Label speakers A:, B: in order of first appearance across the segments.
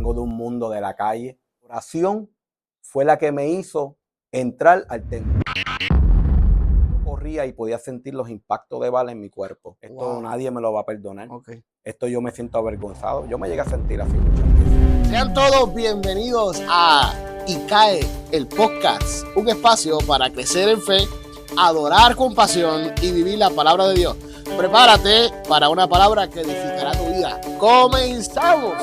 A: vengo de un mundo de la calle. La oración fue la que me hizo entrar al templo. Yo corría y podía sentir los impactos de bala en mi cuerpo. Esto nadie me lo va a perdonar. Esto yo me siento avergonzado. Yo me llegué a sentir así muchas veces.
B: Sean todos bienvenidos a ICAE, el podcast. Un espacio para crecer en fe, adorar con pasión y vivir la palabra de Dios. Prepárate para una palabra que edificará tu vida. ¡Comenzamos!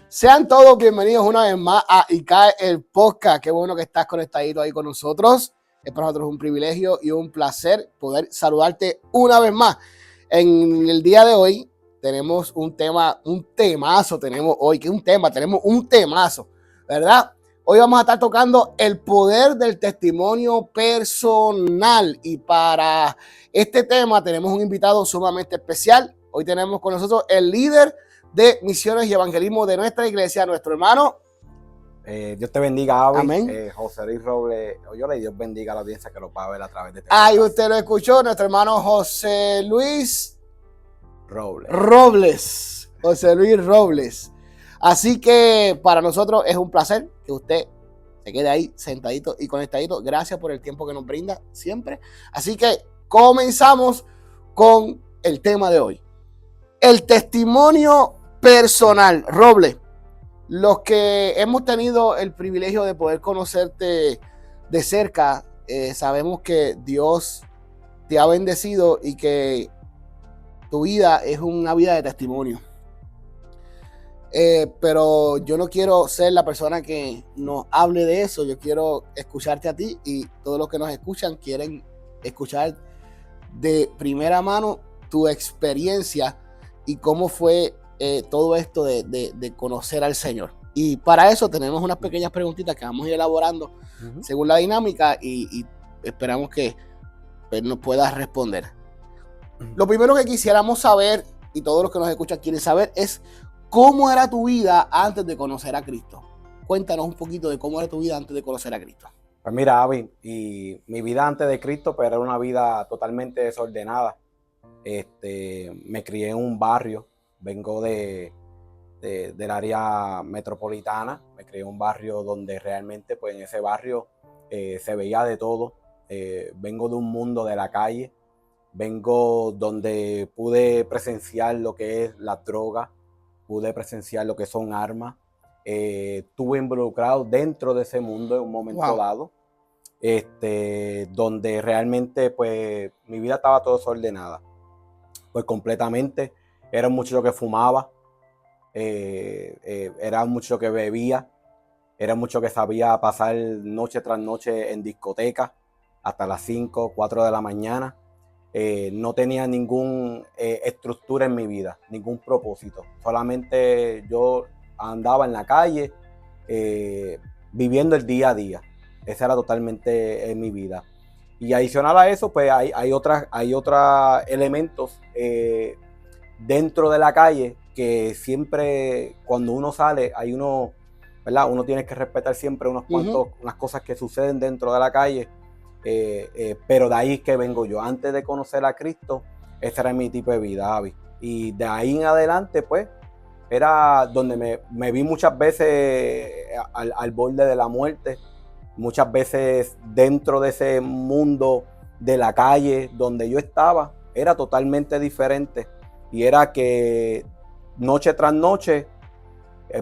B: Sean todos bienvenidos una vez más a ICAE, el podcast. Qué bueno que estás conectadito ahí con nosotros. Es para nosotros un privilegio y un placer poder saludarte una vez más. En el día de hoy tenemos un temazo tenemos hoy. ¿Qué es un tema? Tenemos un temazo, ¿verdad? Hoy vamos a estar tocando el poder del testimonio personal. Y para este tema tenemos un invitado sumamente especial. Hoy tenemos con nosotros el líder de misiones y evangelismo de nuestra iglesia, nuestro hermano.
A: Dios te bendiga, Avi.
B: Amén.
A: José Luis Robles. Oye, Dios bendiga a la audiencia que lo va a ver a través de este
B: Ahí
A: podcast.
B: usted lo escuchó, nuestro hermano José Luis
A: Robles.
B: José Luis Robles. Así que para nosotros es un placer que usted se quede ahí sentadito y conectadito. Gracias por el tiempo que nos brinda siempre. Así que comenzamos con el tema de hoy. El testimonio personal. Robles, los que hemos tenido el privilegio de poder conocerte de cerca, sabemos que Dios te ha bendecido y que tu vida es una vida de testimonio. Pero yo no quiero ser la persona que nos hable de eso. Yo quiero escucharte a ti, y todos los que nos escuchan quieren escuchar de primera mano tu experiencia y cómo fue todo esto de conocer al Señor. Y para eso tenemos unas pequeñas preguntitas que vamos a ir elaborando según la dinámica, y esperamos que nos puedas responder. Lo primero que quisiéramos saber, y todos los que nos escuchan quieren saber, es cómo era tu vida antes de conocer a Cristo. Cuéntanos un poquito de cómo era tu vida antes de conocer a Cristo.
A: Pues mira, Avi, y mi vida antes de Cristo pues, era una vida totalmente desordenada. Me crié en un barrio, vengo del área metropolitana, me crié en un barrio donde realmente pues en ese barrio se veía de todo. Vengo de un mundo de la calle, vengo donde pude presenciar lo que es la droga, pude presenciar lo que son armas. Estuve involucrado dentro de ese mundo en un momento dado, donde realmente pues mi vida estaba todo desordenada, pues completamente. Era un muchacho que fumaba, era un muchacho que bebía, era un muchacho que sabía pasar noche tras noche en discotecas hasta las 5, 4 de la mañana. No tenía ninguna estructura en mi vida, ningún propósito. Solamente yo andaba en la calle viviendo el día a día. Esa era totalmente mi vida. Y adicional a eso, pues hay otros elementos dentro de la calle que siempre, cuando uno sale, hay uno, ¿verdad? Uno tiene que respetar siempre unas cosas que suceden dentro de la calle. Pero de ahí es que vengo yo. Antes de conocer a Cristo, ese era mi tipo de vida, Avi. Y de ahí en adelante, pues, era donde me vi muchas veces al borde de la muerte, muchas veces dentro de ese mundo de la calle donde yo estaba, era totalmente diferente. Y era que noche tras noche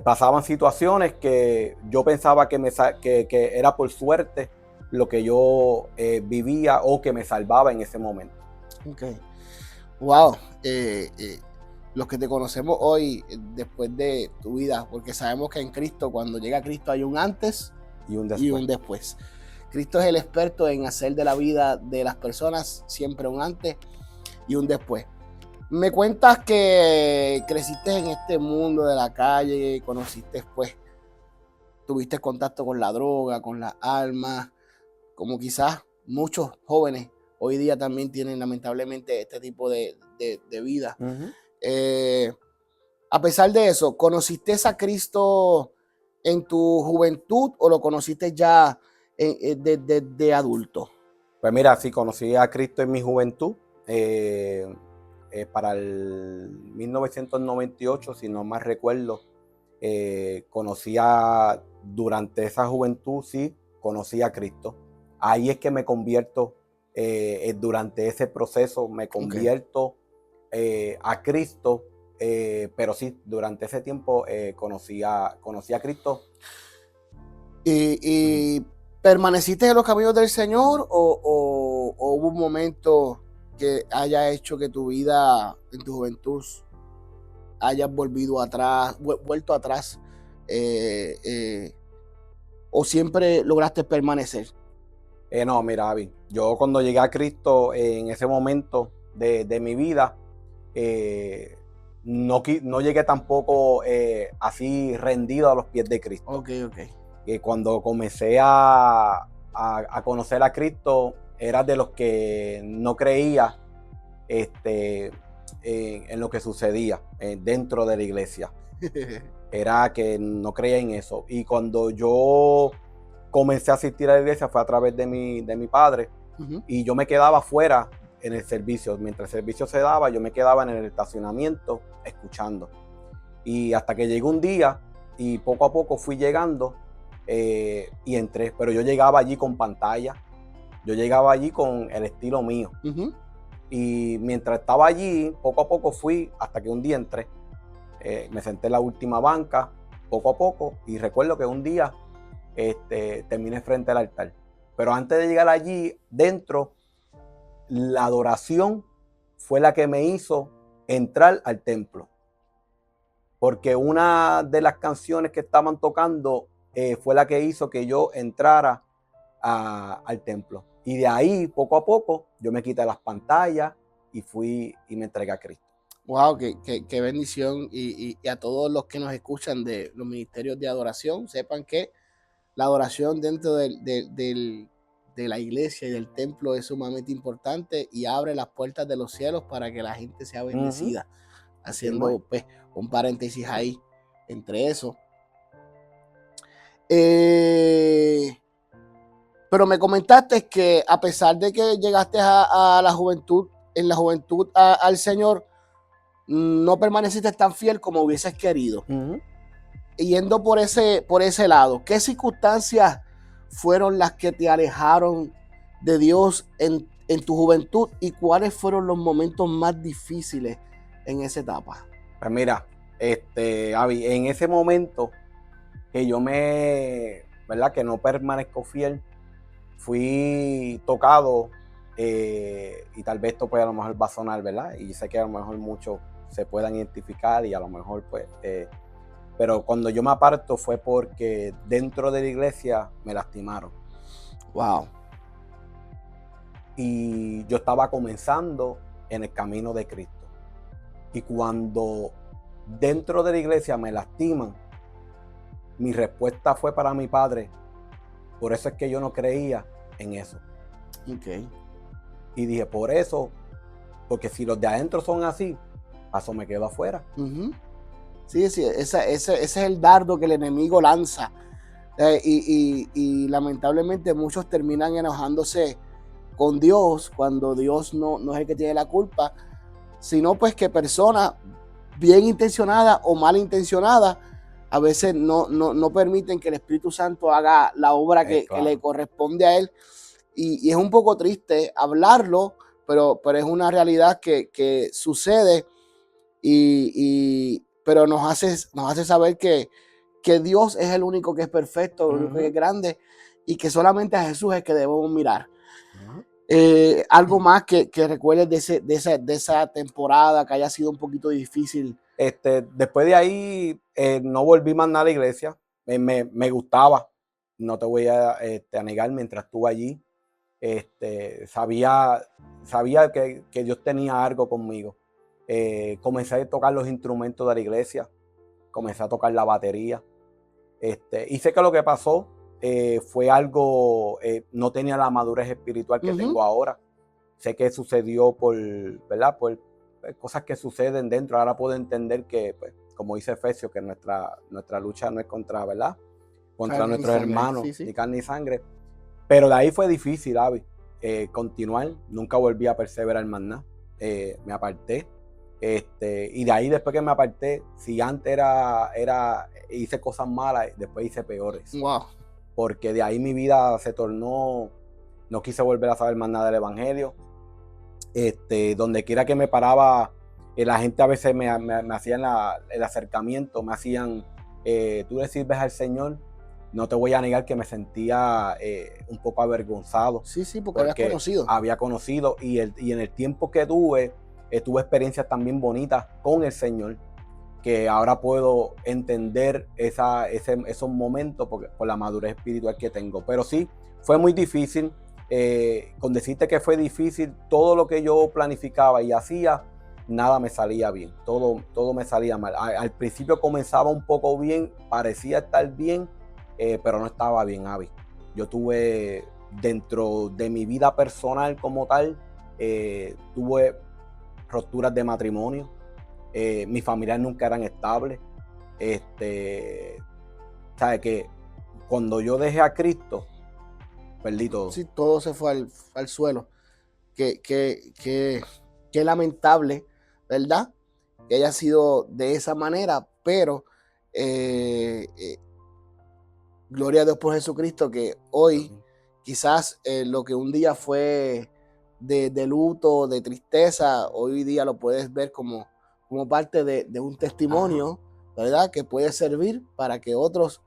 A: pasaban situaciones que yo pensaba que era por suerte lo que yo vivía o que me salvaba en ese momento.
B: Ok. Wow. Los que te conocemos hoy, después de tu vida, porque sabemos que en Cristo, cuando llega Cristo, hay un antes y un después. Cristo es el experto en hacer de la vida de las personas siempre un antes y un después. Me cuentas que creciste en este mundo de la calle, conociste, pues, tuviste contacto con la droga, con las armas, como quizás muchos jóvenes hoy día también tienen lamentablemente este tipo de vida. A pesar de eso, ¿conociste a Cristo en tu juventud o lo conociste ya de adulto?
A: Pues mira, sí, conocí a Cristo en mi juventud. para el 1998, si no mal recuerdo, durante esa juventud, sí, conocí a Cristo. Ahí es que me convierto, durante ese proceso me convierto a Cristo, pero sí, durante ese tiempo conocí a Cristo.
B: ¿Y permaneciste en los caminos del Señor o hubo un momento que haya hecho que tu vida en tu juventud hayas vuelto atrás, o siempre lograste permanecer?
A: No, mira, Avi, yo cuando llegué a Cristo en ese momento de mi vida, no llegué tampoco así rendido a los pies de Cristo.
B: Ok.
A: Cuando comencé a conocer a Cristo, era de los que no creía en lo que sucedía dentro de la iglesia. Era que no creía en eso. Y cuando yo comencé a asistir a la iglesia fue a través de mi padre. Y yo me quedaba fuera en el servicio. Mientras el servicio se daba, yo me quedaba en el estacionamiento escuchando. Y hasta que llegó un día y poco a poco fui llegando y entré. Pero yo llegaba allí con pantalla. Yo llegaba allí con el estilo mío. Y mientras estaba allí, poco a poco fui hasta que un día entré. Me senté en la última banca, poco a poco. Y recuerdo que un día terminé frente al altar. Pero antes de llegar allí, dentro, la adoración fue la que me hizo entrar al templo. Porque una de las canciones que estaban tocando fue la que hizo que yo entrara al templo. Y de ahí, poco a poco, yo me quité las pantallas y fui y me entregué a Cristo.
B: Wow, qué bendición. Y a todos los que nos escuchan de los ministerios de adoración, sepan que la adoración dentro de la iglesia y del templo es sumamente importante y abre las puertas de los cielos para que la gente sea bendecida. Haciendo pues un paréntesis ahí entre eso. Pero me comentaste que a pesar de que llegaste a la juventud, en la juventud al Señor, no permaneciste tan fiel como hubieses querido. Yendo por ese lado, ¿qué circunstancias fueron las que te alejaron de Dios en tu juventud y cuáles fueron los momentos más difíciles en esa etapa?
A: Pues mira, Avi, en ese momento que yo ¿verdad? Que no permanezco fiel, fui tocado y tal vez esto pues a lo mejor va a sonar, ¿verdad? Y sé que a lo mejor muchos se puedan identificar y a lo mejor pues... pero cuando yo me aparto fue porque dentro de la iglesia me lastimaron.
B: Wow.
A: Y yo estaba comenzando en el camino de Cristo. Y cuando dentro de la iglesia me lastiman, mi respuesta fue para mi padre. Por eso es que yo no creía en eso.
B: Okay.
A: Y dije, porque si los de adentro son así, paso me quedo afuera.
B: Sí, ese es el dardo que el enemigo lanza. Y lamentablemente muchos terminan enojándose con Dios cuando Dios no es el que tiene la culpa, sino pues que personas bien intencionadas o mal intencionadas a veces no permiten que el Espíritu Santo haga la obra que le corresponde a él. Y es un poco triste hablarlo, pero es una realidad que sucede pero nos hace saber que Dios es el único que es perfecto, el único que es grande y que solamente a Jesús es que debemos mirar. Algo más que recuerdes de esa temporada que haya sido un poquito difícil.
A: Después de ahí no volví más nada a la iglesia. Me gustaba, no te voy a negar, mientras estuve allí. Sabía que Dios tenía algo conmigo. Comencé a tocar los instrumentos de la iglesia, comencé a tocar la batería. Y sé que lo que pasó fue algo, no tenía la madurez espiritual que tengo ahora. Sé que sucedió ¿verdad? Por cosas que suceden dentro. Ahora puedo entender que, pues, como dice Efesios, que nuestra lucha no es contra, ¿verdad? Contra nuestros hermanos, ni carne ni sangre. Pero de ahí fue difícil, Avi, continuar. Nunca volví a perseverar más nada. Me aparté. Y de ahí después que me aparté, si antes hice cosas malas, después hice peores.
B: Wow.
A: Porque de ahí mi vida se tornó, no quise volver a saber más nada del evangelio. Donde quiera que me paraba, la gente a veces me hacían el acercamiento, me hacían, tú le sirves al Señor. No te voy a negar que me sentía un poco avergonzado.
B: Sí, porque
A: había conocido y en el tiempo que tuve experiencias también bonitas con el Señor, que ahora puedo entender esos momentos por la madurez espiritual que tengo. Pero sí, fue muy difícil. Con decirte que fue difícil, todo lo que yo planificaba y hacía, nada me salía bien. Todo me salía mal. Al principio comenzaba un poco bien, parecía estar bien, pero no estaba bien, Abby. Yo tuve, dentro de mi vida personal como tal, tuve rupturas de matrimonio. Mis familiares nunca eran estables. ¿Sabe que cuando yo dejé a Cristo, perdí todo?
B: Sí, todo se fue al suelo. Qué lamentable, ¿verdad? Que haya sido de esa manera, pero gloria a Dios por Jesucristo, que hoy quizás lo que un día fue de luto, de tristeza, hoy día lo puedes ver como parte de un testimonio, ¿verdad? Que puede servir para que otros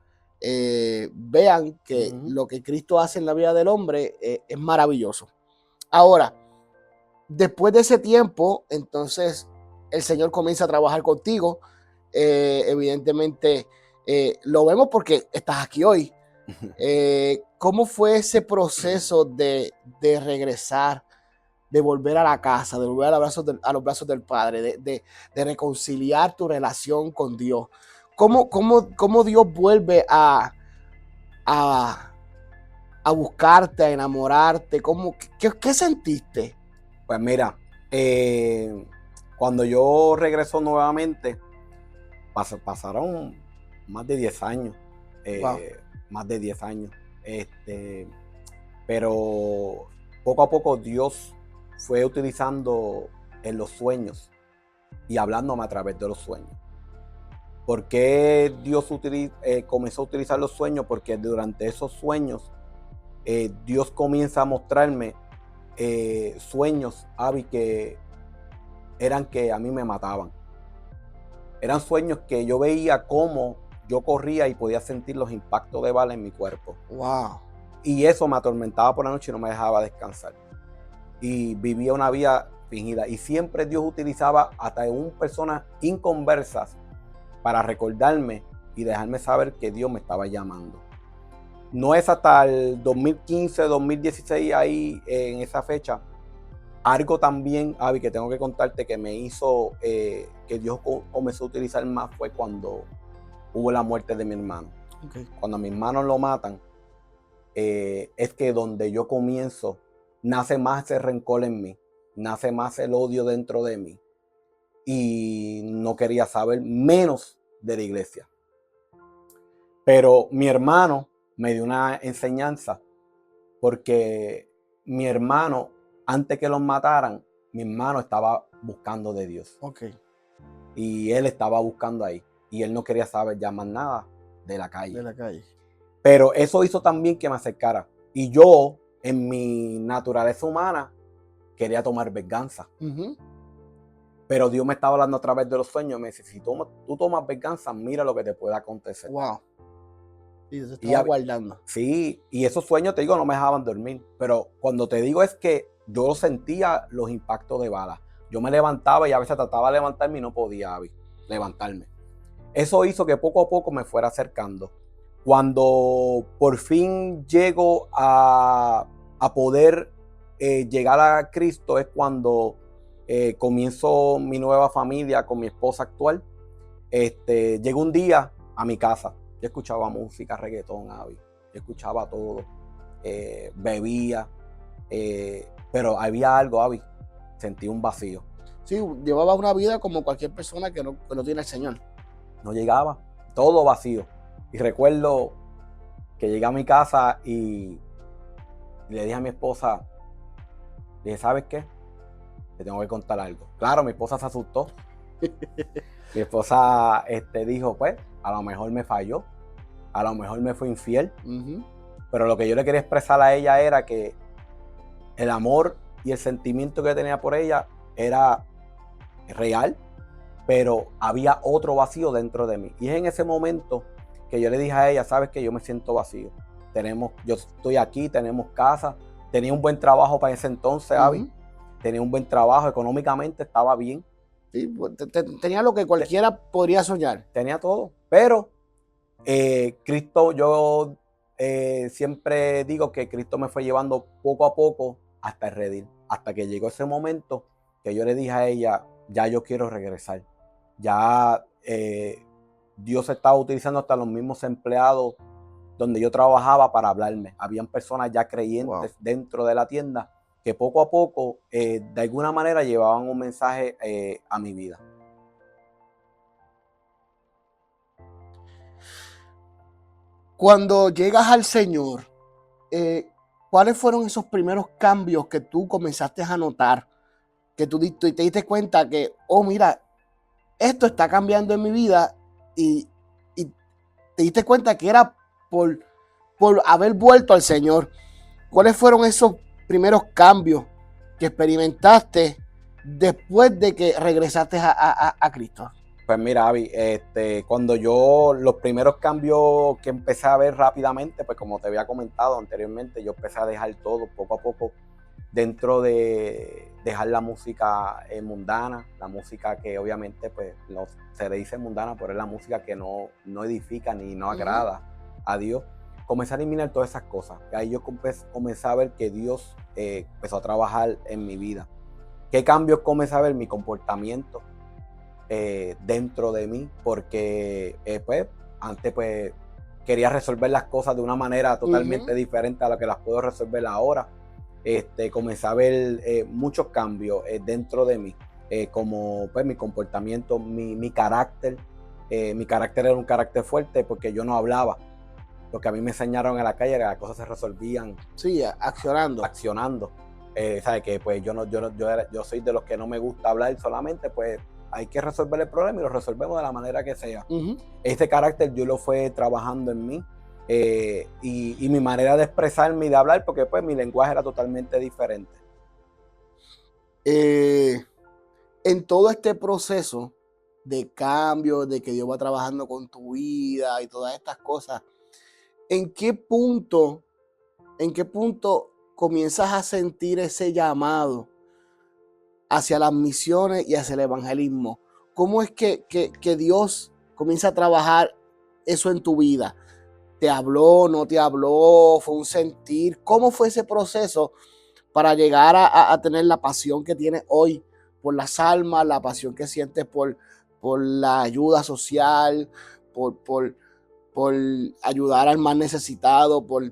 B: vean que lo que Cristo hace en la vida del hombre es maravilloso. Ahora, después de ese tiempo, entonces el Señor comienza a trabajar contigo. Evidentemente, lo vemos porque estás aquí hoy. ¿Cómo fue ese proceso de regresar, de volver a la casa, de volver a los brazos del Padre, de reconciliar tu relación con Dios? ¿Cómo Dios vuelve a buscarte, a enamorarte? ¿Qué sentiste?
A: Pues mira, cuando yo regreso nuevamente, pasaron más de 10 años.
B: Wow.
A: Más de 10 años. Pero poco a poco Dios fue utilizando en los sueños y hablándome a través de los sueños. ¿Por qué Dios comenzó a utilizar los sueños? Porque durante esos sueños Dios comienza a mostrarme sueños, Abby, que eran que a mí me mataban. Eran sueños que yo veía cómo yo corría y podía sentir los impactos de bala en mi cuerpo.
B: Wow.
A: Y eso me atormentaba por la noche y no me dejaba descansar. Y vivía una vida fingida. Y siempre Dios utilizaba hasta personas inconversas para recordarme y dejarme saber que Dios me estaba llamando. No es hasta el 2015, 2016, ahí en esa fecha, algo también, Abby, que tengo que contarte que me hizo que Dios comenzó a utilizar más fue cuando hubo la muerte de mi hermano.
B: Okay.
A: Cuando a mi hermano lo matan, es que donde yo comienzo, nace más ese rencor en mí, nace más el odio dentro de mí. Y no quería saber menos de la iglesia. Pero mi hermano me dio una enseñanza, porque mi hermano, antes que los mataran, mi hermano estaba buscando de Dios.
B: Okay.
A: Y él estaba buscando ahí. Y él no quería saber ya más nada de la calle.
B: Pero
A: Pero eso hizo también que me acercara. Y yo, en mi naturaleza humana, quería tomar venganza. Pero Dios me estaba hablando a través de los sueños. Me dice, si tú tomas venganza, mira lo que te puede acontecer.
B: Wow. Y se estaba guardando.
A: Sí, y esos sueños, te digo, no me dejaban dormir. Pero cuando te digo es que yo sentía los impactos de balas. Yo me levantaba y a veces trataba de levantarme y no podía levantarme. Eso hizo que poco a poco me fuera acercando. Cuando por fin llego a poder llegar a Cristo es cuando comienzo mi nueva familia con mi esposa actual. Llego un día a mi casa. Yo escuchaba música, reggaetón, Abby. Yo escuchaba todo. Bebía. Pero había algo, Abby. Sentí un vacío.
B: Sí, llevaba una vida como cualquier persona que no tiene al Señor.
A: No llegaba. Todo vacío. Y recuerdo que llegué a mi casa y le dije a mi esposa, le dije, ¿sabes qué? te tengo que contar algo. Claro, mi esposa se asustó. Mi esposa dijo, pues, a lo mejor me falló, a lo mejor me fue infiel. Pero lo que yo le quería expresar a ella era que el amor y el sentimiento que tenía por ella era real, pero había otro vacío dentro de mí. Y es en ese momento que yo le dije a ella, sabes que yo me siento vacío. Yo estoy aquí, tenemos casa, tenía un buen trabajo para ese entonces, Abby. Tenía un buen trabajo, económicamente estaba bien.
B: Sí, tenía lo que cualquiera podría soñar.
A: Tenía todo, pero Cristo, yo siempre digo que Cristo me fue llevando poco a poco hasta el redil, hasta que llegó ese momento que yo le dije a ella, ya yo quiero regresar. Ya Dios estaba utilizando hasta los mismos empleados donde yo trabajaba para hablarme. Habían personas ya creyentes dentro de la tienda que poco a poco, de alguna manera, llevaban un mensaje a mi vida.
B: Cuando llegas al Señor, ¿cuáles fueron esos primeros cambios que tú comenzaste a notar? Que tú te diste cuenta que, oh, mira, esto está cambiando en mi vida y te diste cuenta que era por haber vuelto al Señor. ¿Cuáles fueron esos primeros cambios que experimentaste después de que regresaste a Cristo?
A: Pues mira, Abby, cuando los primeros cambios que empecé a ver rápidamente, pues como te había comentado anteriormente, yo empecé a dejar todo poco a poco dentro de dejar la música mundana, la música que obviamente pues no se le dice mundana, pero es la música que no edifica ni no agrada a Dios. Comencé a eliminar todas esas cosas. Y ahí yo comencé a ver que Dios empezó a trabajar en mi vida. ¿Qué cambios comencé a ver? Mi comportamiento dentro de mí, porque pues antes pues quería resolver las cosas de una manera totalmente diferente a lo que las puedo resolver ahora. Comencé a ver muchos cambios dentro de mí, como pues mi comportamiento, mi carácter. Mi carácter era un carácter fuerte porque yo no hablaba. Lo que a mí me enseñaron en la calle era que las cosas se resolvían.
B: Sí, accionando.
A: ¿Sabes? Que pues yo soy de los que no me gusta hablar solamente, pues hay que resolver el problema y lo resolvemos de la manera que sea. Este carácter yo lo fui trabajando en mí y mi manera de expresarme y de hablar, porque pues mi lenguaje era totalmente diferente.
B: En todo este proceso de cambio, de que Dios va trabajando con tu vida y todas estas cosas, ¿en qué punto comienzas a sentir ese llamado hacia las misiones y hacia el evangelismo? ¿Cómo es que Dios comienza a trabajar eso en tu vida? ¿Te habló, no te habló? ¿Fue un sentir? ¿Cómo fue ese proceso para llegar a tener la pasión que tienes hoy por las almas, la pasión que sientes por la ayuda social, por ayudar al más necesitado, por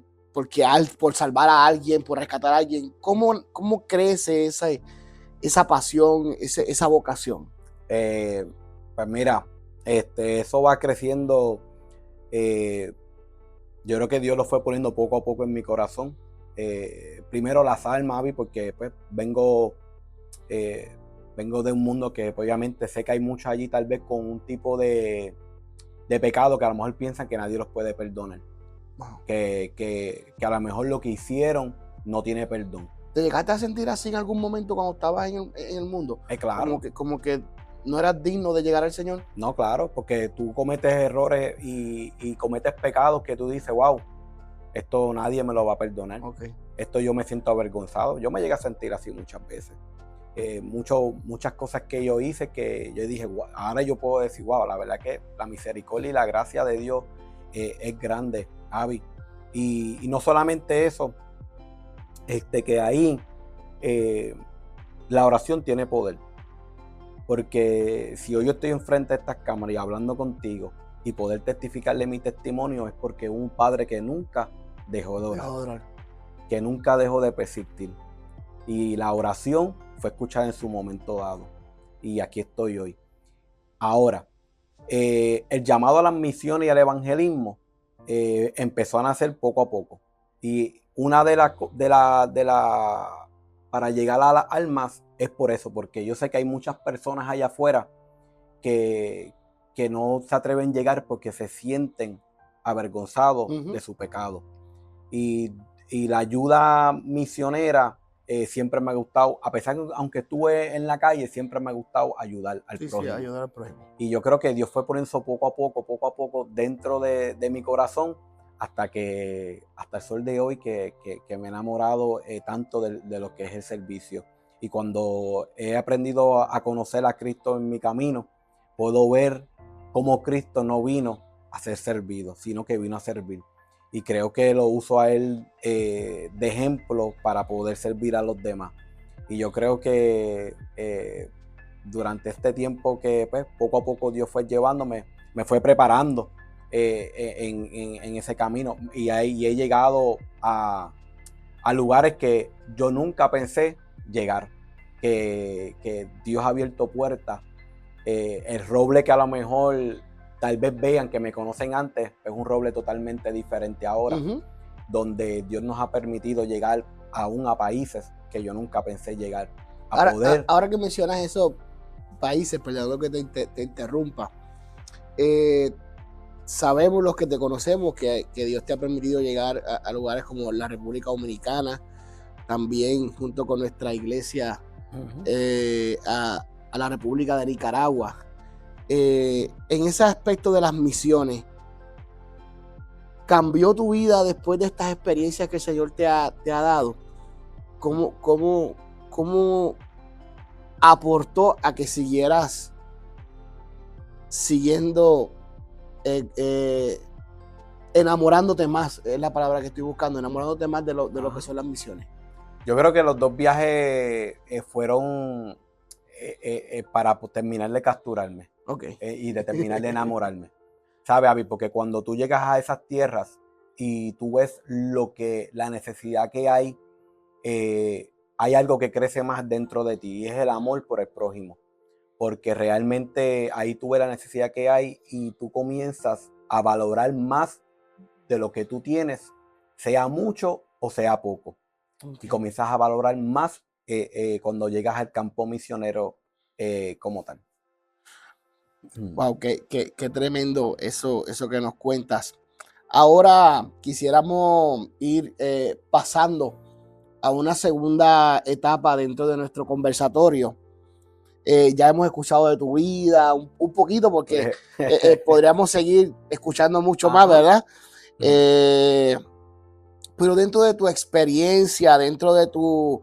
B: salvar a alguien, por rescatar a alguien? ¿Cómo crece esa pasión, esa vocación?
A: Pues mira, eso va creciendo. Yo creo que Dios lo fue poniendo poco a poco en mi corazón. Primero las almas, Abby, porque pues vengo de un mundo que pues, obviamente sé que hay muchos allí tal vez con un tipo de pecado que a lo mejor piensan que nadie los puede perdonar. Que a lo mejor lo que hicieron no tiene perdón.
B: ¿Te llegaste a sentir así en algún momento cuando estabas en el mundo?
A: Claro.
B: Como que no eras digno de llegar al Señor.
A: No, claro, porque tú cometes errores y cometes pecados que tú dices, wow, esto nadie me lo va a perdonar. Esto yo me siento avergonzado. Yo me llegué a sentir así muchas veces. Muchas cosas que yo hice que yo dije, wow, ahora yo puedo decir, wow, la verdad que la misericordia y la gracia de Dios es grande, Abby. Y no solamente eso, que ahí la oración tiene poder. Porque si hoy yo estoy enfrente de estas cámaras y hablando contigo y poder testificarle mi testimonio, es porque un padre que nunca dejó de orar, que nunca dejó de persistir. Y la oración fue escuchada en su momento dado. Y aquí estoy hoy. Ahora, el llamado a las misiones y al evangelismo empezó a nacer poco a poco. Y una de las para llegar a las almas es por eso, porque yo sé que hay muchas personas allá afuera que no se atreven a llegar porque se sienten avergonzados de su pecado. Y la ayuda misionera siempre me ha gustado, a pesar que aunque estuve en la calle, siempre me ha gustado ayudar al prójimo. Sí, ayudar al prójimo. Y yo creo que Dios fue poniendo eso poco a poco dentro de mi corazón hasta el sol de hoy que me he enamorado tanto de lo que es el servicio. Y cuando he aprendido a conocer a Cristo en mi camino, puedo ver cómo Cristo no vino a ser servido, sino que vino a servir. Y creo que lo uso a él de ejemplo para poder servir a los demás. Y yo creo que durante este tiempo que pues, poco a poco Dios fue llevándome, me fue preparando en ese camino. Y he llegado a lugares que yo nunca pensé llegar. Que Dios ha abierto puertas. El roble que a lo mejor tal vez vean que me conocen antes, es un roble totalmente diferente ahora, donde Dios nos ha permitido llegar aún a países que yo nunca pensé llegar a poder.
B: Ahora que mencionas esos países, perdón que te interrumpa, sabemos los que te conocemos que Dios te ha permitido llegar a lugares como la República Dominicana, también junto con nuestra iglesia a la República de Nicaragua. En ese aspecto de las misiones, ¿cambió tu vida después de estas experiencias que el Señor te ha dado? ¿Cómo aportó a que siguieras enamorándote más? Es la palabra que estoy buscando, enamorándote más de lo que son las misiones.
A: Yo creo que los dos viajes fueron para terminar de capturarme. Y de terminar de enamorarme. ¿Sabes, Abby? Porque cuando tú llegas a esas tierras y tú ves la necesidad que hay algo que crece más dentro de ti y es el amor por el prójimo. Porque realmente ahí tú ves la necesidad que hay y tú comienzas a valorar más de lo que tú tienes, sea mucho o sea poco. Y comienzas a valorar más cuando llegas al campo misionero como tal.
B: Wow, qué tremendo eso que nos cuentas. Ahora quisiéramos ir pasando a una segunda etapa dentro de nuestro conversatorio. Ya hemos escuchado de tu vida un poquito porque podríamos seguir escuchando mucho más, ¿verdad? Pero dentro de tu experiencia, dentro de tu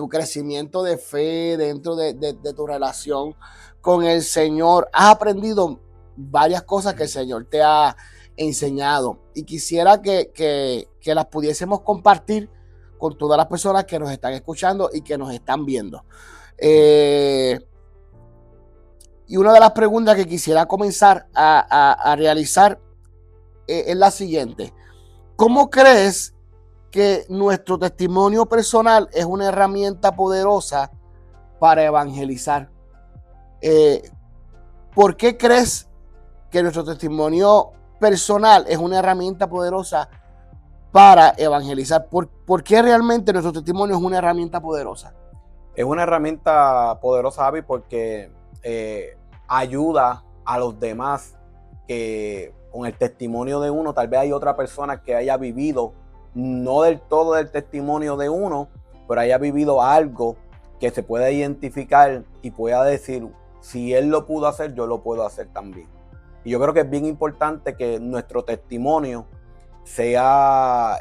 B: crecimiento de fe, dentro de tu relación con el Señor, has aprendido varias cosas que el Señor te ha enseñado y quisiera que las pudiésemos compartir con todas las personas que nos están escuchando y que nos están viendo. Y una de las preguntas que quisiera comenzar a realizar es la siguiente. ¿Cómo crees que nuestro testimonio personal es una herramienta poderosa para evangelizar? ¿Por qué crees que nuestro testimonio personal es una herramienta poderosa para evangelizar? ¿Por qué realmente nuestro testimonio es una herramienta poderosa?
A: Es una herramienta poderosa, Abby, porque ayuda a los demás que con el testimonio de uno, tal vez hay otra persona que haya vivido, no del todo del testimonio de uno, pero haya vivido algo que se pueda identificar y pueda decir, si él lo pudo hacer, yo lo puedo hacer también. Y yo creo que es bien importante que nuestro testimonio sea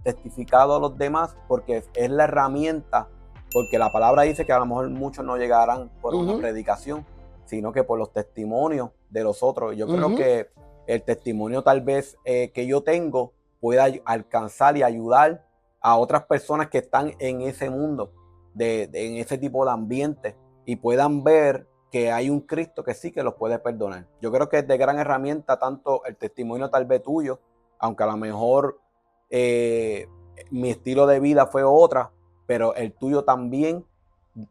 A: testificado a los demás, porque es la herramienta, porque la palabra dice que a lo mejor muchos no llegarán por una predicación, sino que por los testimonios de los otros. Yo creo que el testimonio tal vez que yo tengo pueda alcanzar y ayudar a otras personas que están en ese mundo, en ese tipo de ambiente, y puedan ver que hay un Cristo que sí que los puede perdonar. Yo creo que es de gran herramienta tanto el testimonio tal vez tuyo, aunque a lo mejor mi estilo de vida fue otra, pero el tuyo también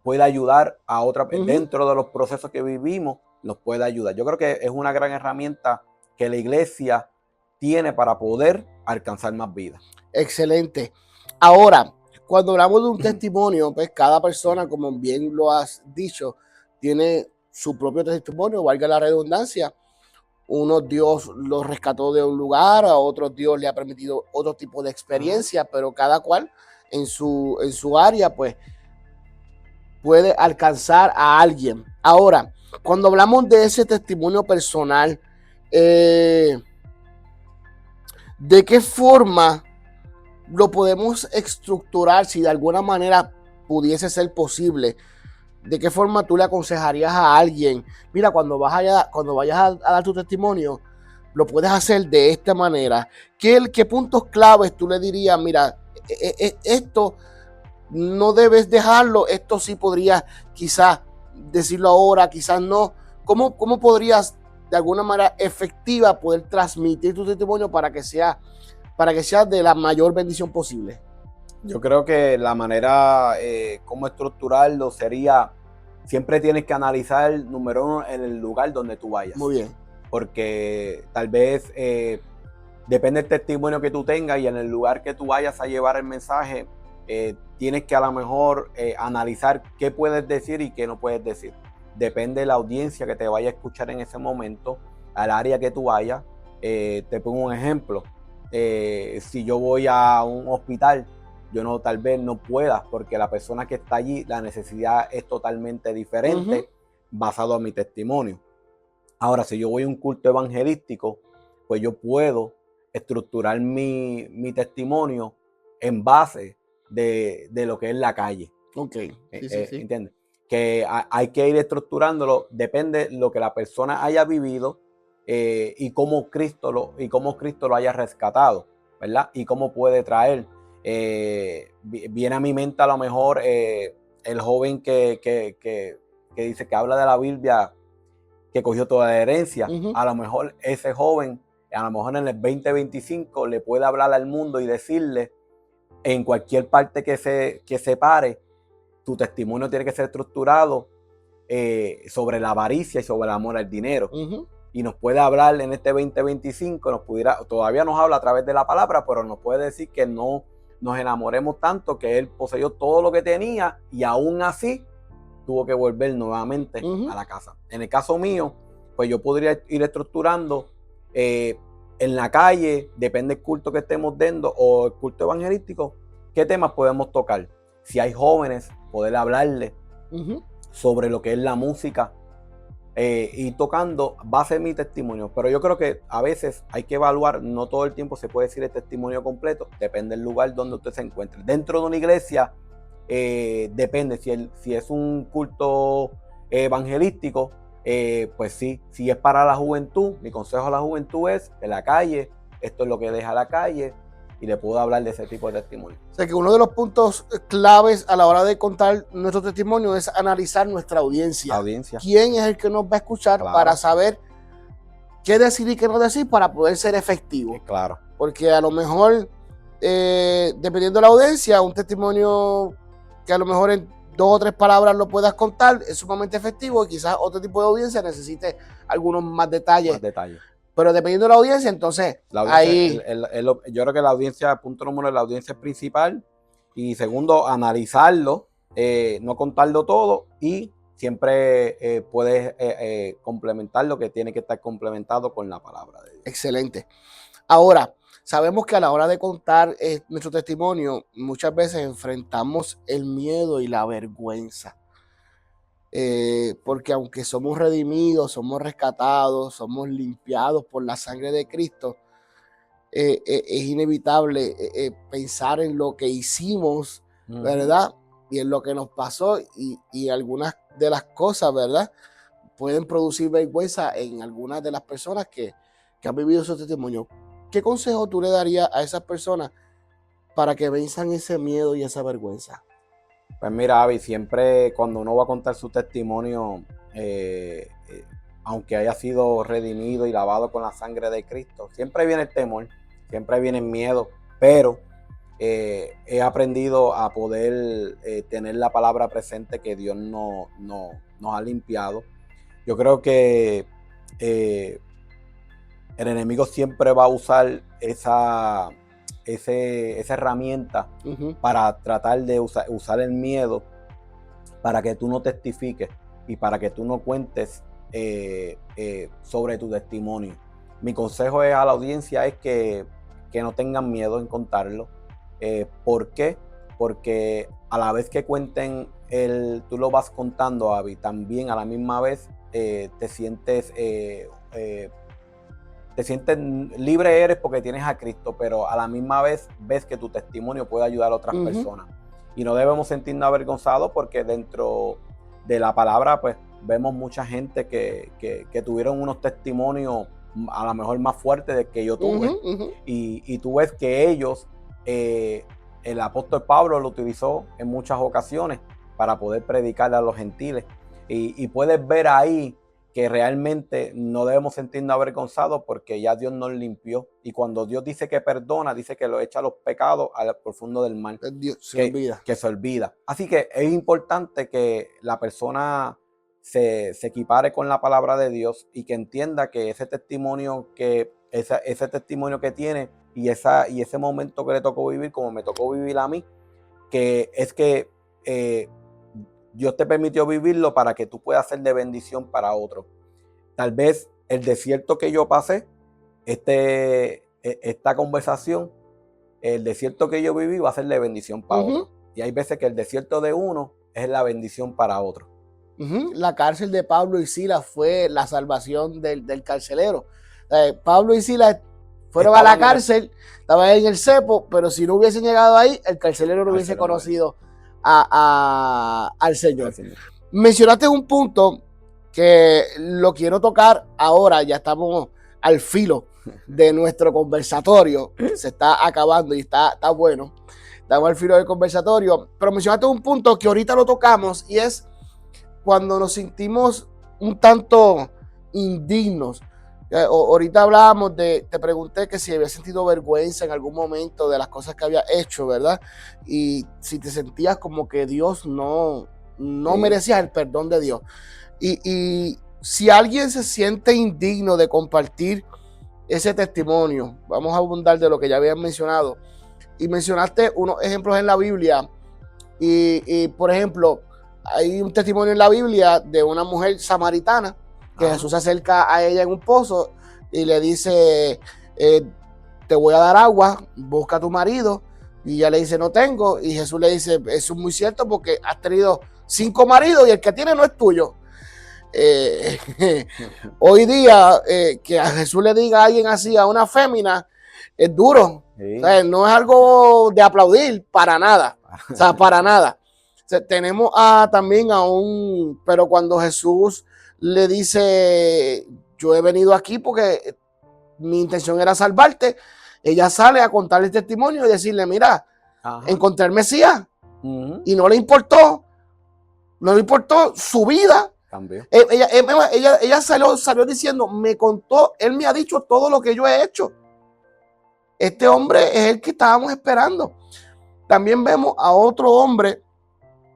A: puede ayudar a otra, dentro de los procesos que vivimos, nos puede ayudar. Yo creo que es una gran herramienta que la iglesia tiene para poder alcanzar más vidas.
B: Excelente. Ahora, cuando hablamos de un testimonio, pues cada persona, como bien lo has dicho, tiene su propio testimonio, valga la redundancia. Unos Dios los rescató de un lugar, a otros Dios le ha permitido otro tipo de experiencia, pero cada cual en su área, pues puede alcanzar a alguien. Ahora, cuando hablamos de ese testimonio personal, ¿de qué forma lo podemos estructurar si de alguna manera pudiese ser posible? ¿De qué forma tú le aconsejarías a alguien? Mira, cuando vayas a dar tu testimonio, lo puedes hacer de esta manera. ¿Qué puntos claves tú le dirías? Mira, esto no debes dejarlo, esto sí podrías quizás decirlo ahora, quizás no. ¿Cómo podrías de alguna manera efectiva poder transmitir tu testimonio para que sea de la mayor bendición posible?
A: Yo creo que la manera como estructurarlo sería, siempre tienes que analizar, número uno, en el lugar donde tú vayas.
B: Muy bien.
A: Porque tal vez depende del testimonio que tú tengas y en el lugar que tú vayas a llevar el mensaje, tienes que a lo mejor analizar qué puedes decir y qué no puedes decir. Depende de la audiencia que te vaya a escuchar en ese momento, al área que tú vayas. Te pongo un ejemplo. Si yo voy a un hospital, yo tal vez no pueda, porque la persona que está allí, la necesidad es totalmente diferente, basado en mi testimonio. Ahora, si yo voy a un culto evangelístico, pues yo puedo estructurar mi testimonio en base de lo que es la calle.
B: Ok. Sí.
A: ¿Entiendes? Que hay que ir estructurándolo, depende de lo que la persona haya vivido y cómo Cristo lo haya rescatado, ¿verdad? Y cómo puede traer. Viene a mi mente a lo mejor el joven que dice que habla de la Biblia, que cogió toda la herencia. A lo mejor ese joven, a lo mejor en el 2025 le puede hablar al mundo y decirle en cualquier parte que se pare, tu testimonio tiene que ser estructurado sobre la avaricia y sobre el amor al dinero. Y nos puede hablar en este 2025, todavía nos habla a través de la palabra, pero nos puede decir que no nos enamoremos tanto, que él poseyó todo lo que tenía y aún así tuvo que volver nuevamente a la casa. En el caso mío, pues yo podría ir estructurando en la calle, depende del culto que estemos dando o el culto evangelístico, qué temas podemos tocar. Si hay jóvenes, poder hablarles sobre lo que es la música y tocando, va a ser mi testimonio. Pero yo creo que a veces hay que evaluar, no todo el tiempo se puede decir el testimonio completo, depende del lugar donde usted se encuentre. Dentro de una iglesia, depende, si es un culto evangelístico, pues sí, si es para la juventud, mi consejo a la juventud es en la calle, esto es lo que deja la calle, y le puedo hablar de ese tipo de testimonio.
B: O sea que uno de los puntos claves a la hora de contar nuestro testimonio es analizar nuestra audiencia. ¿Quién es el que nos va a escuchar? Claro. Para saber qué decir y qué no decir para poder ser efectivo.
A: Claro.
B: Porque a lo mejor, dependiendo de la audiencia, un testimonio que a lo mejor en 2 o 3 palabras lo puedas contar es sumamente efectivo y quizás otro tipo de audiencia necesite algunos más detalles. Pero dependiendo de la audiencia, entonces ahí...
A: yo creo que la audiencia, punto número 1, la audiencia es principal. Y segundo, analizarlo, no contarlo todo y siempre puedes complementar lo que tiene que estar complementado con la palabra de Dios.
B: Excelente. Ahora, sabemos que a la hora de contar nuestro testimonio, muchas veces enfrentamos el miedo y la vergüenza. Porque aunque somos redimidos, somos rescatados, somos limpiados por la sangre de Cristo, es inevitable pensar en lo que hicimos, ¿verdad? Y en lo que nos pasó y algunas de las cosas, ¿verdad? Pueden producir vergüenza en algunas de las personas que han vivido su testimonio. ¿Qué consejo tú le darías a esas personas para que venzan ese miedo y esa vergüenza?
A: Pues mira, Avi, siempre cuando uno va a contar su testimonio, aunque haya sido redimido y lavado con la sangre de Cristo, siempre viene el temor, siempre viene el miedo, pero he aprendido a poder tener la palabra presente que Dios nos ha limpiado. Yo creo que el enemigo siempre va a usar esa herramienta para tratar de usar el miedo para que tú no testifiques y para que tú no cuentes sobre tu testimonio. Mi consejo a la audiencia es que no tengan miedo en contarlo. ¿Por qué? Porque a la vez que cuenten tú lo vas contando, Abby, también a la misma vez te sientes libre eres porque tienes a Cristo, pero a la misma vez ves que tu testimonio puede ayudar a otras personas. Y no debemos sentirnos avergonzados porque dentro de la palabra pues vemos mucha gente que tuvieron unos testimonios a lo mejor más fuertes de que yo tuve. Y tú ves que ellos, el apóstol Pablo lo utilizó en muchas ocasiones para poder predicarle a los gentiles. Y puedes ver ahí que realmente no debemos sentirnos avergonzados porque ya Dios nos limpió. Y cuando Dios dice que perdona, dice que lo echa los pecados al profundo del mar.
B: Dios que
A: se olvida. Así que es importante que la persona se equipare con la palabra de Dios y que entienda que ese testimonio que tiene y ese momento que le tocó vivir, como me tocó vivir a mí, que es que Dios te permitió vivirlo para que tú puedas ser de bendición para otros. Tal vez el desierto que yo pasé, esta conversación, el desierto que yo viví va a ser de bendición para otros. Y hay veces que el desierto de uno es la bendición para otro.
B: La cárcel de Pablo y Silas fue la salvación del carcelero. Pablo y Silas fueron a la cárcel, estaban en el cepo, pero si no hubiesen llegado ahí, el carcelero no hubiese conocido al Señor. Mencionaste un punto que lo quiero tocar ahora, ya estamos al filo de nuestro conversatorio, se está acabando y está bueno, estamos al filo del conversatorio, pero mencionaste un punto que ahorita lo tocamos y es cuando nos sentimos un tanto indignos. Ahorita hablábamos te pregunté que si había sentido vergüenza en algún momento de las cosas que había hecho, ¿verdad? Y si te sentías como que Dios no merecía el perdón de Dios. Y si alguien se siente indigno de compartir ese testimonio, vamos a abundar de lo que ya habían mencionado. Y mencionaste unos ejemplos en la Biblia. Y por ejemplo, hay un testimonio en la Biblia de una mujer samaritana que Jesús se acerca a ella en un pozo y le dice, te voy a dar agua, busca a tu marido. Y ella le dice, no tengo. Y Jesús le dice, eso es muy cierto porque has tenido 5 maridos y el que tiene no es tuyo. Hoy día que a Jesús le diga a alguien así, a una fémina, es duro. Sí. O sea, no es algo de aplaudir para nada. O sea, para nada. O sea, tenemos también pero cuando Jesús le dice, yo he venido aquí porque mi intención era salvarte, ella sale a contarle el testimonio y decirle, mira, encontré al Mesías. Y no le importó su vida. Ella salió diciendo, me contó, él me ha dicho todo lo que yo he hecho. Este hombre es el que estábamos esperando. También vemos a otro hombre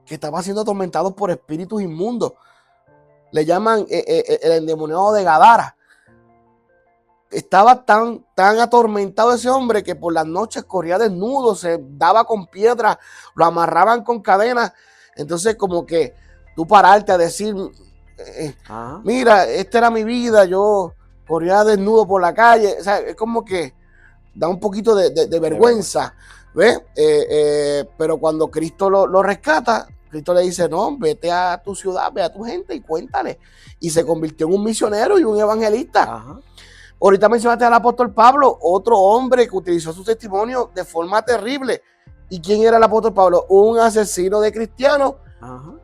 B: que estaba siendo atormentado por espíritus inmundos. Le llaman el endemoniado de Gadara. Estaba tan atormentado ese hombre que por las noches corría desnudo, se daba con piedras, lo amarraban con cadenas. Entonces como que tú pararte a decir, mira, esta era mi vida, yo corría desnudo por la calle. O sea, es como que da un poquito de vergüenza, ¿ves? Pero cuando Cristo lo rescata, Cristo le dice, no, vete a tu ciudad, ve a tu gente y cuéntale. Y se convirtió en un misionero y un evangelista. Ahorita mencionaste al apóstol Pablo, otro hombre que utilizó su testimonio de forma terrible. ¿Y quién era el apóstol Pablo? Un asesino de cristianos,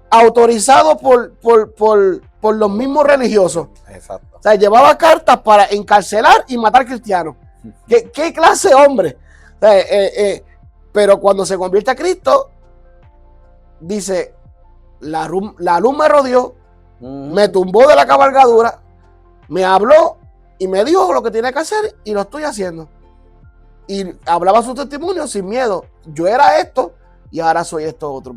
B: autorizado por los mismos religiosos. Exacto. O sea, llevaba cartas para encarcelar y matar cristianos. ¿Qué clase de hombre? O sea, pero cuando se convierte a Cristo, dice, la luz me rodeó, me tumbó de la cabalgadura, me habló y me dijo lo que tenía que hacer y lo estoy haciendo. Y hablaba su testimonio sin miedo. Yo era esto y ahora soy esto otro.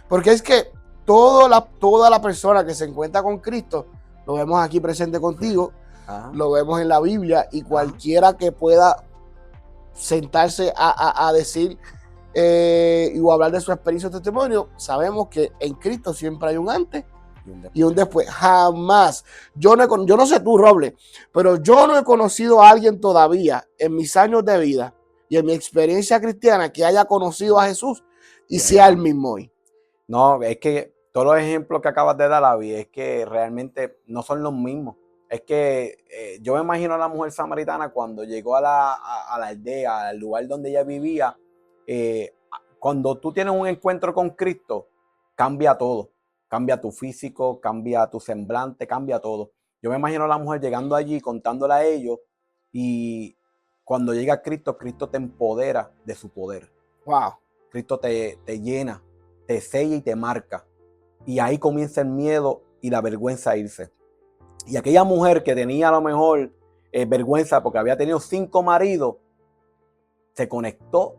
B: Porque es que toda la persona que se encuentra con Cristo, lo vemos aquí presente contigo, lo vemos en la Biblia, y cualquiera que pueda sentarse a decir o hablar de su experiencia o testimonio, sabemos que en Cristo siempre hay un antes y un después. Jamás. Yo no sé tú, Roble, pero yo no he conocido a alguien todavía en mis años de vida y en mi experiencia cristiana que haya conocido a Jesús y sea el mismo hoy.
A: No, es que todos los ejemplos que acabas de dar, David, es que realmente no son los mismos. Es que yo me imagino a la mujer samaritana cuando llegó a la aldea, al lugar donde ella vivía. Cuando tú tienes un encuentro con Cristo, cambia todo. Cambia tu físico, cambia tu semblante, cambia todo. Yo me imagino a la mujer llegando allí, contándole a ellos, y cuando llega Cristo, Cristo te empodera de su poder.
B: Wow.
A: Cristo te llena, te sella y te marca. Y ahí comienza el miedo y la vergüenza a irse. Y aquella mujer que tenía a lo mejor vergüenza porque había tenido 5 maridos, se conectó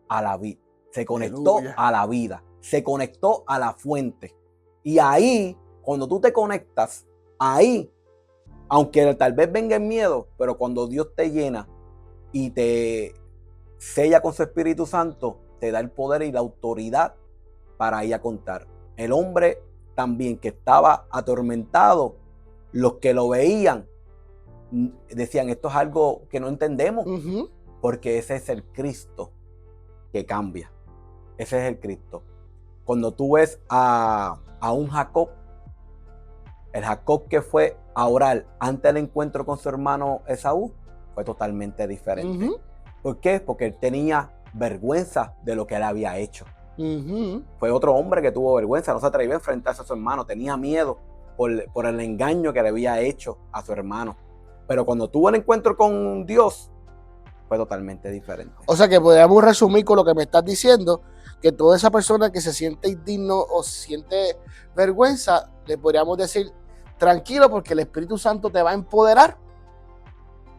A: a la vida, se conectó a la vida, se conectó a la fuente. Y ahí, cuando tú te conectas, ahí, aunque tal vez venga el miedo, pero cuando Dios te llena y te sella con su Espíritu Santo, te da el poder y la autoridad para ir a contar. El hombre también que estaba atormentado, los que lo veían decían, esto es algo que no entendemos, porque ese es el Cristo que cambia. Ese es el Cristo. Cuando tú ves a un Jacob, el Jacob que fue a orar antes del encuentro con su hermano Esaú, fue totalmente diferente. ¿Por qué? Porque él tenía vergüenza de lo que él había hecho. Fue otro hombre que tuvo vergüenza, no se atrevió a enfrentarse a su hermano, tenía miedo por el engaño que le había hecho a su hermano. Pero cuando tuvo el encuentro con Dios, fue totalmente diferente.
B: O sea que podríamos resumir con lo que me estás diciendo, que toda esa persona que se siente indigno o siente vergüenza, le podríamos decir, tranquilo, porque el Espíritu Santo te va a empoderar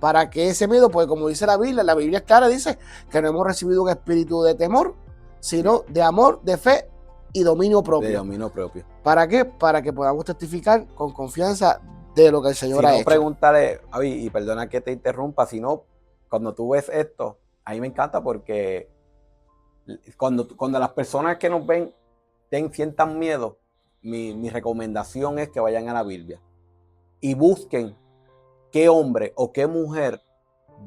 B: para que ese miedo, pues como dice la Biblia es clara, dice que no hemos recibido un espíritu de temor, sino de amor, de fe y dominio propio.
A: De dominio propio.
B: ¿Para qué? Para que podamos testificar con confianza de lo que el Señor ha hecho.
A: Pregúntale, y perdona que te interrumpa, sino cuando tú ves esto, a mí me encanta porque cuando las personas que nos ven sientan miedo, mi recomendación es que vayan a la Biblia y busquen qué hombre o qué mujer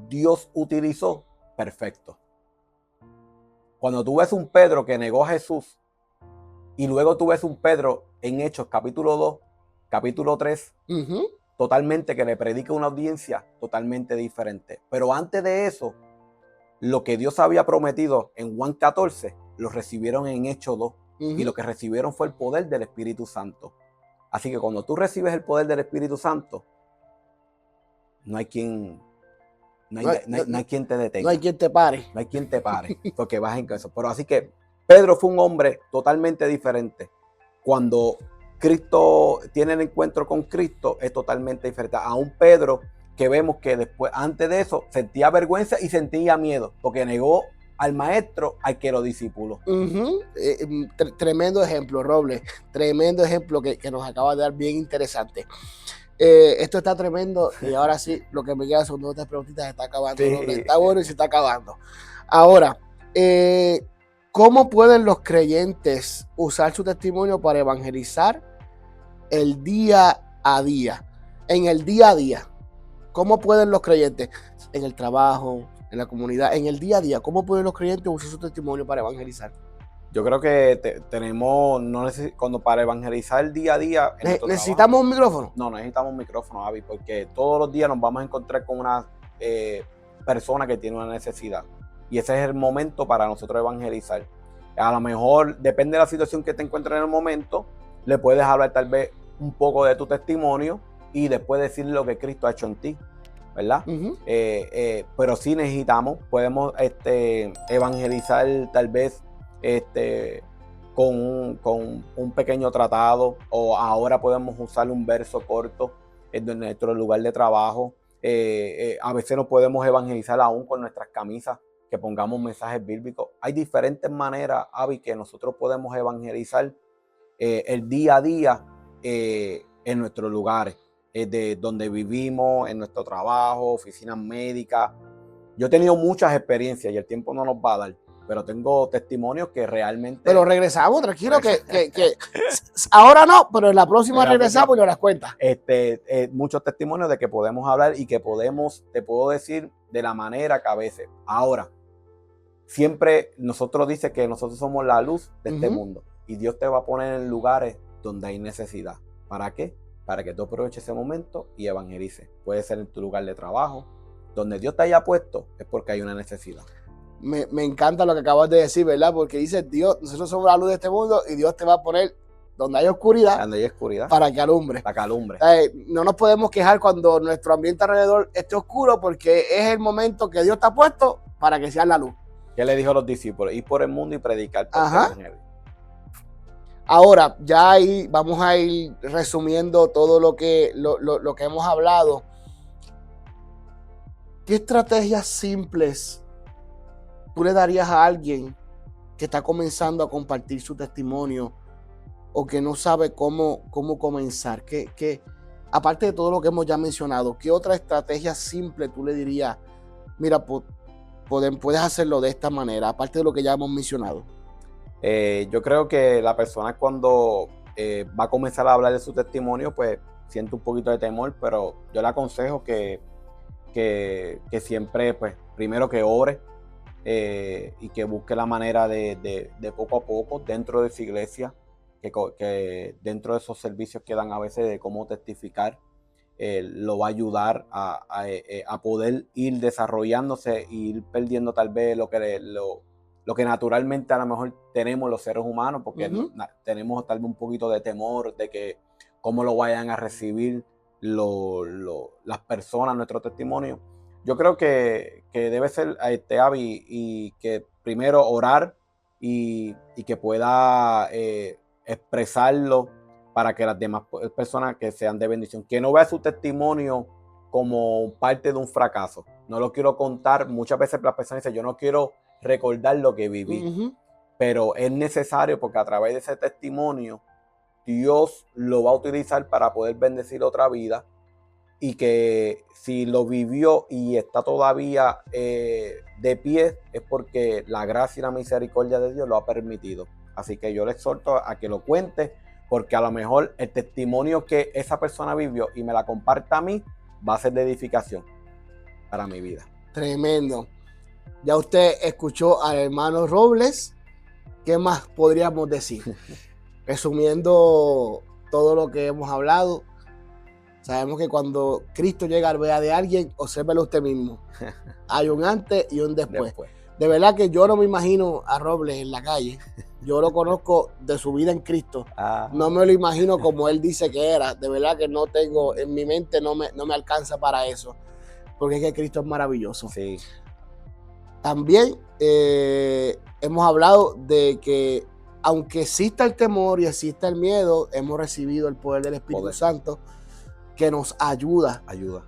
A: Dios utilizó perfecto. Cuando tú ves un Pedro que negó a Jesús y luego tú ves un Pedro en Hechos capítulo 2, capítulo 3, totalmente que le predica una audiencia totalmente diferente. Pero antes de eso, lo que Dios había prometido en Juan 14, lo recibieron en Hechos 2. Y lo que recibieron fue el poder del Espíritu Santo. Así que cuando tú recibes el poder del Espíritu Santo, no hay quien te detenga.
B: No hay quien te pare.
A: No hay quien te pare, porque vas en eso. Pero así que Pedro fue un hombre totalmente diferente. Cuando Cristo tiene el encuentro con Cristo, es totalmente diferente. A un Pedro que vemos que después, antes de eso, sentía vergüenza y sentía miedo, porque negó al maestro al que lo discipuló.
B: Tremendo ejemplo, Robles. Tremendo ejemplo que nos acaba de dar, bien interesante. Esto está tremendo y ahora sí, lo que me queda son 2 o 3 preguntitas. Se está acabando, sí. Está bueno y se está acabando. Ahora, ¿cómo pueden los creyentes usar su testimonio para evangelizar el día a día? En el día a día, ¿cómo pueden los creyentes en el trabajo, en la comunidad, en el día a día, cómo pueden los creyentes usar su testimonio para evangelizar?
A: Yo creo que tenemos, cuando para evangelizar el día a día.
B: ¿Necesitamos un micrófono?
A: No necesitamos un micrófono, Avi, porque todos los días nos vamos a encontrar con una persona que tiene una necesidad. Y ese es el momento para nosotros evangelizar. A lo mejor, depende de la situación que te encuentres en el momento, le puedes hablar tal vez un poco de tu testimonio y después decirle lo que Cristo ha hecho en ti, ¿verdad? Pero sí podemos evangelizar tal vez con un pequeño tratado, o ahora podemos usar un verso corto en nuestro lugar de trabajo. A veces nos podemos evangelizar aún con nuestras camisas, que pongamos mensajes bíblicos. Hay diferentes maneras, Avi, que nosotros podemos evangelizar el día a día en nuestros lugares, de donde vivimos, en nuestro trabajo, oficinas médicas. Yo he tenido muchas experiencias y el tiempo no nos va a dar, pero tengo testimonios que realmente...
B: Pero regresamos, tranquilo, que ahora no, pero en la próxima regresamos y nos las cuentas.
A: Muchos testimonios de que podemos hablar y que podemos, te puedo decir, de la manera que a veces. Ahora, siempre nosotros dice que nosotros somos la luz de este mundo y Dios te va a poner en lugares donde hay necesidad. ¿Para qué? Para que tú aproveches ese momento y evangelices. Puede ser en tu lugar de trabajo. Donde Dios te haya puesto es porque hay una necesidad.
B: Me encanta lo que acabas de decir, ¿verdad? Porque dice Dios, nosotros somos la luz de este mundo y Dios te va a poner donde hay oscuridad, para que alumbre.
A: Para que alumbre.
B: No nos podemos quejar cuando nuestro ambiente alrededor esté oscuro porque es el momento que Dios te ha puesto para que seas la luz.
A: ¿Qué le dijo a los discípulos? Ir por el mundo y predicar por el evangelio.
B: Ahora, ya ahí vamos a ir resumiendo todo lo que hemos hablado. ¿Qué estrategias simples tú le darías a alguien que está comenzando a compartir su testimonio o que no sabe cómo comenzar? Aparte de todo lo que hemos ya mencionado, ¿qué otra estrategia simple tú le dirías? Mira, puedes hacerlo de esta manera, aparte de lo que ya hemos mencionado.
A: Yo creo que la persona cuando va a comenzar a hablar de su testimonio, pues siente un poquito de temor, pero yo le aconsejo que siempre, pues, primero que ore y que busque la manera de poco a poco dentro de su iglesia, que dentro de esos servicios que dan a veces de cómo testificar, lo va a ayudar a poder ir desarrollándose e ir perdiendo tal vez lo que naturalmente a lo mejor tenemos los seres humanos, porque tenemos tal vez un poquito de temor de que cómo lo vayan a recibir las personas, nuestro testimonio. Yo creo que debe ser Abby, y que primero orar y que pueda expresarlo para que las demás personas que sean de bendición, que no vea su testimonio como parte de un fracaso. No lo quiero contar. Muchas veces las personas dicen, yo no quiero recordar lo que viví, pero es necesario porque a través de ese testimonio Dios lo va a utilizar para poder bendecir otra vida, y que si lo vivió y está todavía de pie es porque la gracia y la misericordia de Dios lo ha permitido. Así que yo le exhorto a que lo cuente, porque a lo mejor el testimonio que esa persona vivió y me la comparta a mí va a ser de edificación para mi vida.
B: Tremendo. Ya usted escuchó al hermano Robles. ¿Qué más podríamos decir? Resumiendo todo lo que hemos hablado, sabemos que cuando Cristo llega al vida de alguien, obsérvelo usted mismo. Hay un antes y un después. De verdad que yo no me imagino a Robles en la calle. Yo lo conozco de su vida en Cristo. No me lo imagino como él dice que era. De verdad que no tengo, en mi mente no me alcanza para eso. Porque es que Cristo es maravilloso.
A: Sí.
B: También hemos hablado de que aunque exista el temor y exista el miedo, hemos recibido el poder del Espíritu Santo, que nos ayuda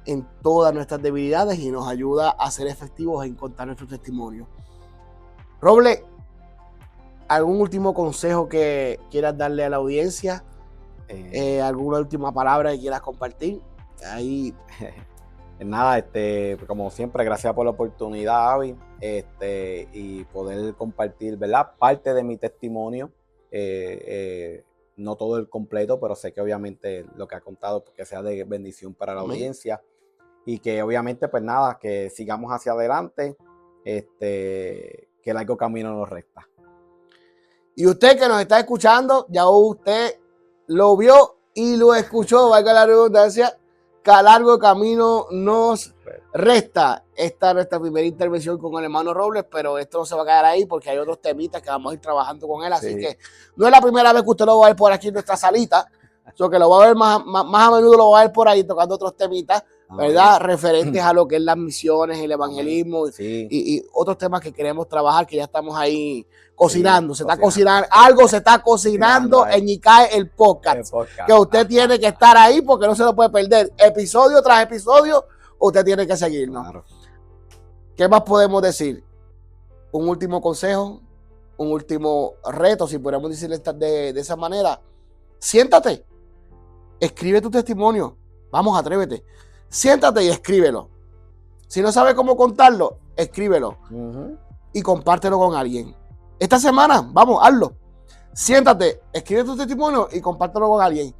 B: en todas nuestras debilidades y nos ayuda a ser efectivos en contar nuestro testimonio. Roble, ¿algún último consejo que quieras darle a la audiencia? ¿Alguna última palabra que quieras compartir? Ahí.
A: Nada, como siempre, gracias por la oportunidad, Abby, y poder compartir, ¿verdad?, parte de mi testimonio. No todo el completo, pero sé que obviamente lo que ha contado, porque sea de bendición para la audiencia, y que obviamente, pues nada, que sigamos hacia adelante, que largo camino nos resta.
B: Y usted que nos está escuchando, ya usted lo vio y lo escuchó, valga la redundancia, que a largo camino nos resta. Esta es nuestra primera intervención con el hermano Robles, pero esto no se va a quedar ahí porque hay otros temitas que vamos a ir trabajando con él, así que no es la primera vez que usted lo va a ver por aquí en nuestra salita, so que lo va a ver más a menudo, lo va a ver por ahí tocando otros temitas, ¿verdad? Referentes a lo que es las misiones, el evangelismo y otros temas que queremos trabajar, que ya estamos ahí cocinando, está cocinando, algo se está cocinando en ICAE el podcast, que usted tiene que estar ahí porque no se lo puede perder, episodio tras episodio, usted tiene que seguirnos. Claro. ¿Qué más podemos decir? Un último consejo, un último reto, si podemos decirle de esa manera. Siéntate, escribe tu testimonio, vamos, atrévete. Siéntate y escríbelo. Si no sabes cómo contarlo, escríbelo y compártelo con alguien. Esta semana, vamos, hazlo. Siéntate, escribe tu testimonio y compártelo con alguien.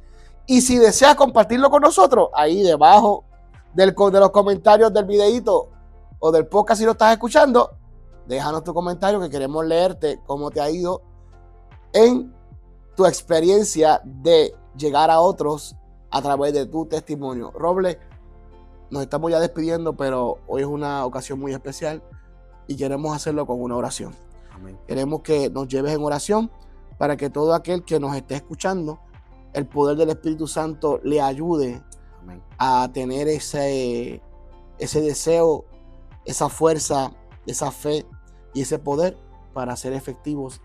B: Y si deseas compartirlo con nosotros, ahí debajo de los comentarios del videíto o del podcast, si lo estás escuchando, déjanos tu comentario que queremos leerte cómo te ha ido en tu experiencia de llegar a otros a través de tu testimonio. Roble, nos estamos ya despidiendo, pero hoy es una ocasión muy especial y queremos hacerlo con una oración.
A: Amén.
B: Queremos que nos lleves en oración para que todo aquel que nos esté escuchando, el poder del Espíritu Santo le ayude
A: Amén.
B: a tener ese deseo, esa fuerza, esa fe y ese poder para ser efectivos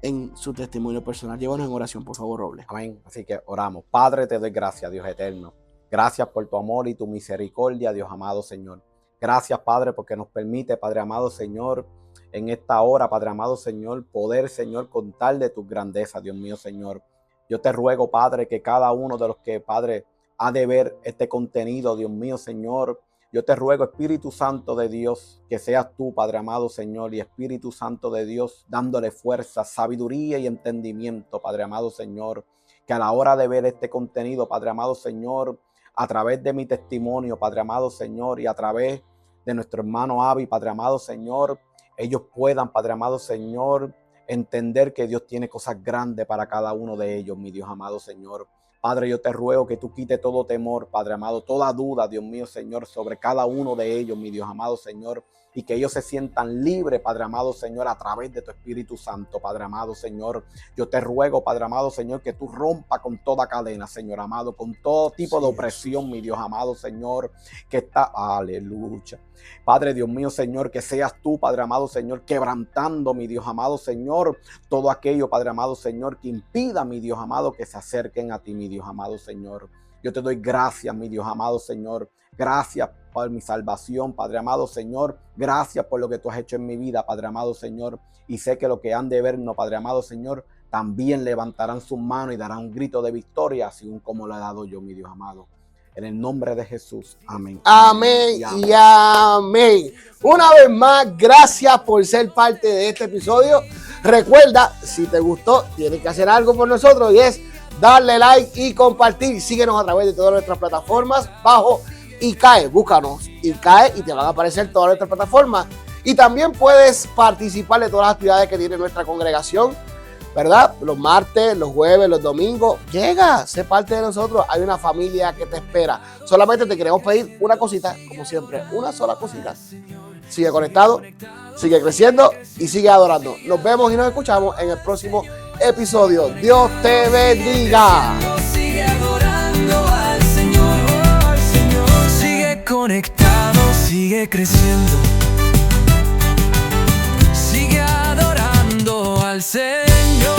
B: en su testimonio personal. Llévanos en oración, por favor, Roble.
A: Amén. Así que oramos. Padre, te doy gracias, Dios eterno. Gracias por tu amor y tu misericordia, Dios amado Señor. Gracias, Padre, porque nos permite, Padre amado Señor, en esta hora, Padre amado Señor, poder, Señor, contar de tus grandezas, Dios mío, Señor. Yo te ruego, Padre, que cada uno de los que, Padre, ha de ver este contenido, Dios mío, Señor, yo te ruego, Espíritu Santo de Dios, que seas tú, Padre amado Señor, y Espíritu Santo de Dios, dándole fuerza, sabiduría y entendimiento, Padre amado Señor, que a la hora de ver este contenido, Padre amado Señor, a través de mi testimonio, Padre amado Señor, y a través de nuestro hermano Avi, Padre amado Señor, ellos puedan, Padre amado Señor, entender que Dios tiene cosas grandes para cada uno de ellos, mi Dios amado Señor. Padre, yo te ruego que tú quites todo temor, Padre amado, toda duda, Dios mío, Señor, sobre cada uno de ellos, mi Dios amado Señor, y que ellos se sientan libres, Padre amado Señor, a través de tu Espíritu Santo, Padre amado Señor. Yo te ruego, Padre amado Señor, que tú rompas con toda cadena, Señor amado, con todo tipo de opresión, mi Dios amado Señor, que está, aleluya. Padre, Dios mío, Señor, que seas tú, Padre amado Señor, quebrantando, mi Dios amado Señor, todo aquello, Padre amado Señor, que impida, mi Dios amado, que se acerquen a ti, mi Dios amado Señor. Yo te doy gracias, mi Dios amado Señor. Gracias por mi salvación, Padre amado Señor. Gracias por lo que tú has hecho en mi vida, Padre amado Señor. Y sé que lo que han de vernos, Padre amado Señor, también levantarán sus manos y darán un grito de victoria, así como lo he dado yo, mi Dios amado. En el nombre de Jesús. Amén.
B: Amén y amén. Una vez más, gracias por ser parte de este episodio. Recuerda, si te gustó, tienes que hacer algo por nosotros y es darle like y compartir. Síguenos a través de todas nuestras plataformas bajo ICAE. Búscanos ICAE y te van a aparecer todas nuestras plataformas. Y también puedes participar de todas las actividades que tiene nuestra congregación, ¿verdad? Los martes, los jueves, los domingos. Llega, sé parte de nosotros. Hay una familia que te espera. Solamente te queremos pedir una cosita, como siempre, una sola cosita. Sigue conectado, sigue creciendo y sigue adorando. Nos vemos y nos escuchamos en el próximo episodio. Dios te bendiga.
C: Sigue adorando al Señor, sigue conectado, sigue creciendo, sigue adorando al Señor.